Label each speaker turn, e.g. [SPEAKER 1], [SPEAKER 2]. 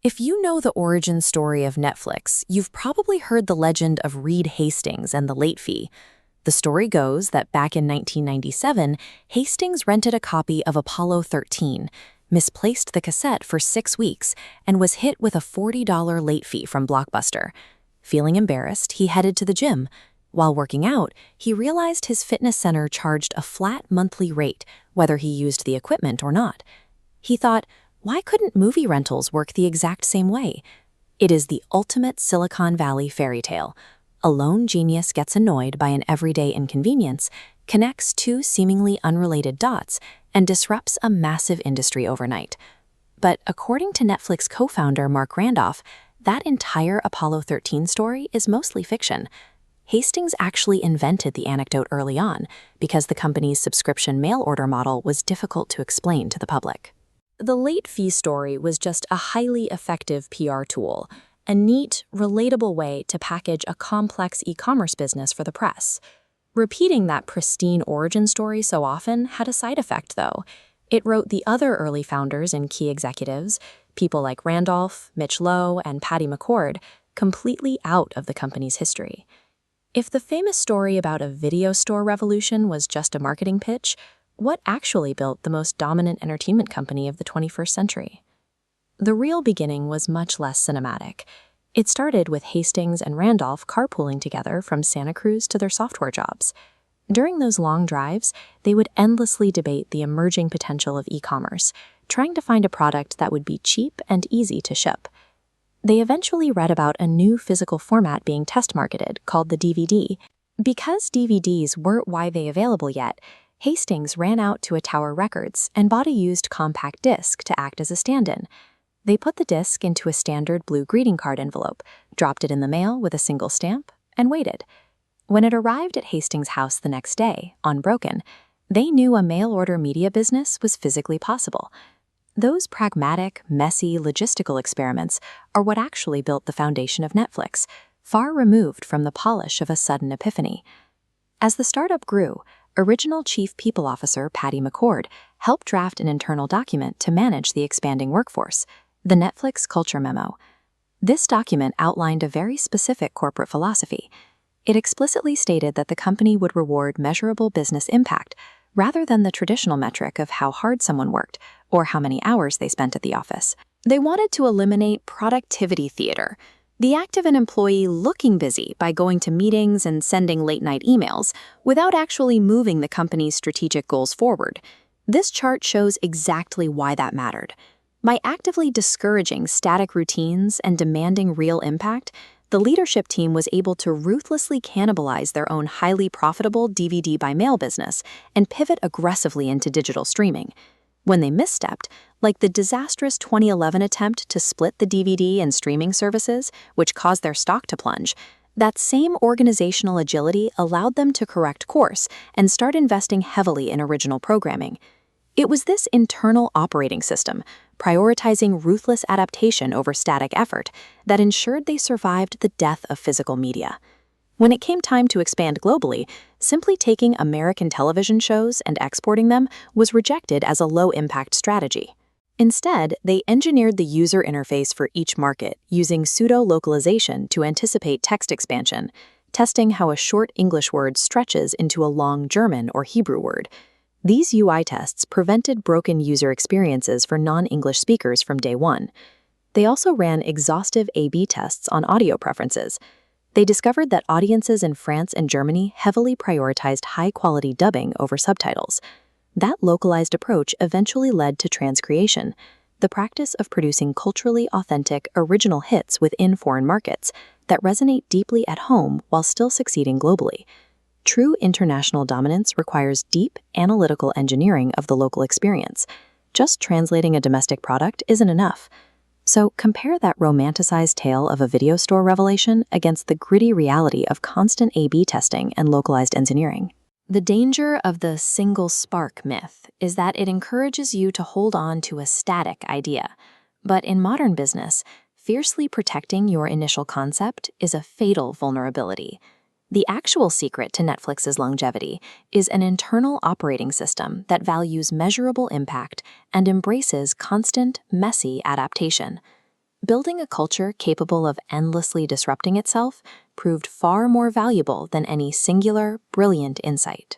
[SPEAKER 1] If you know the origin story of Netflix, you've probably heard the legend of Reed Hastings and the late fee. The story goes that back in 1997, Hastings rented a copy of Apollo 13, misplaced the cassette for 6 weeks, and was hit with a $40 late fee from Blockbuster. Feeling embarrassed, he headed to the gym. While working out, he realized his fitness center charged a flat monthly rate, whether he used the equipment or not. He thought, why couldn't movie rentals work the exact same way? It is the ultimate Silicon Valley fairy tale. A lone genius gets annoyed by an everyday inconvenience, connects two seemingly unrelated dots, and disrupts a massive industry overnight. But according to Netflix co-founder Marc Randolph, that entire Apollo 13 story is mostly fiction. Hastings actually invented the anecdote early on because the company's subscription mail order model was difficult to explain to the public. The late fee story was just a highly effective PR tool, a neat, relatable way to package a complex e-commerce business for the press. Repeating that pristine origin story so often had a side effect, though. It wrote the other early founders and key executives, people like Randolph, Mitch Lowe, and Patty McCord, completely out of the company's history. If the famous story about a video store revolution was just a marketing pitch, what actually built the most dominant entertainment company of the 21st century? The real beginning was much less cinematic. It started with Hastings and Randolph carpooling together from Santa Cruz to their software jobs. During those long drives, they would endlessly debate the emerging potential of e-commerce, trying to find a product that would be cheap and easy to ship. They eventually read about a new physical format being test-marketed called the DVD. Because DVDs weren't widely available yet, Hastings ran out to a Tower Records and bought a used compact disc to act as a stand-in. They put the disc into a standard blue greeting card envelope, dropped it in the mail with a single stamp, and waited. When it arrived at Hastings' house the next day, unbroken, they knew a mail-order media business was physically possible. Those pragmatic, messy, logistical experiments are what actually built the foundation of Netflix, far removed from the polish of a sudden epiphany. As the startup grew, original Chief People Officer Patty McCord helped draft an internal document to manage the expanding workforce, the Netflix Culture Memo. This document outlined a very specific corporate philosophy. It explicitly stated that the company would reward measurable business impact rather than the traditional metric of how hard someone worked or how many hours they spent at the office. They wanted to eliminate productivity theater, the act of an employee looking busy by going to meetings and sending late-night emails without actually moving the company's strategic goals forward. This chart shows exactly why that mattered. By actively discouraging static routines and demanding real impact, the leadership team was able to ruthlessly cannibalize their own highly profitable DVD by mail business and pivot aggressively into digital streaming. When they misstepped, like the disastrous 2011 attempt to split the DVD and streaming services, which caused their stock to plunge, that same organizational agility allowed them to correct course and start investing heavily in original programming. It was this internal operating system, prioritizing ruthless adaptation over static effort, that ensured they survived the death of physical media. When it came time to expand globally, simply taking American television shows and exporting them was rejected as a low-impact strategy. Instead, they engineered the user interface for each market using pseudo-localization to anticipate text expansion, testing how a short English word stretches into a long German or Hebrew word. These UI tests prevented broken user experiences for non-English speakers from day one. They also ran exhaustive A/B tests on audio preferences. They discovered that audiences in France and Germany heavily prioritized high-quality dubbing over subtitles. That localized approach eventually led to transcreation, the practice of producing culturally authentic, original hits within foreign markets that resonate deeply at home while still succeeding globally. True international dominance requires deep, analytical engineering of the local experience. Just translating a domestic product isn't enough. So compare that romanticized tale of a video store revelation against the gritty reality of constant A/B testing and localized engineering. The danger of the single spark myth is that it encourages you to hold on to a static idea. But in modern business, fiercely protecting your initial concept is a fatal vulnerability. The actual secret to Netflix's longevity is an internal operating system that values measurable impact and embraces constant, messy adaptation. building a culture capable of endlessly disrupting itself proved far more valuable than any singular, brilliant insight.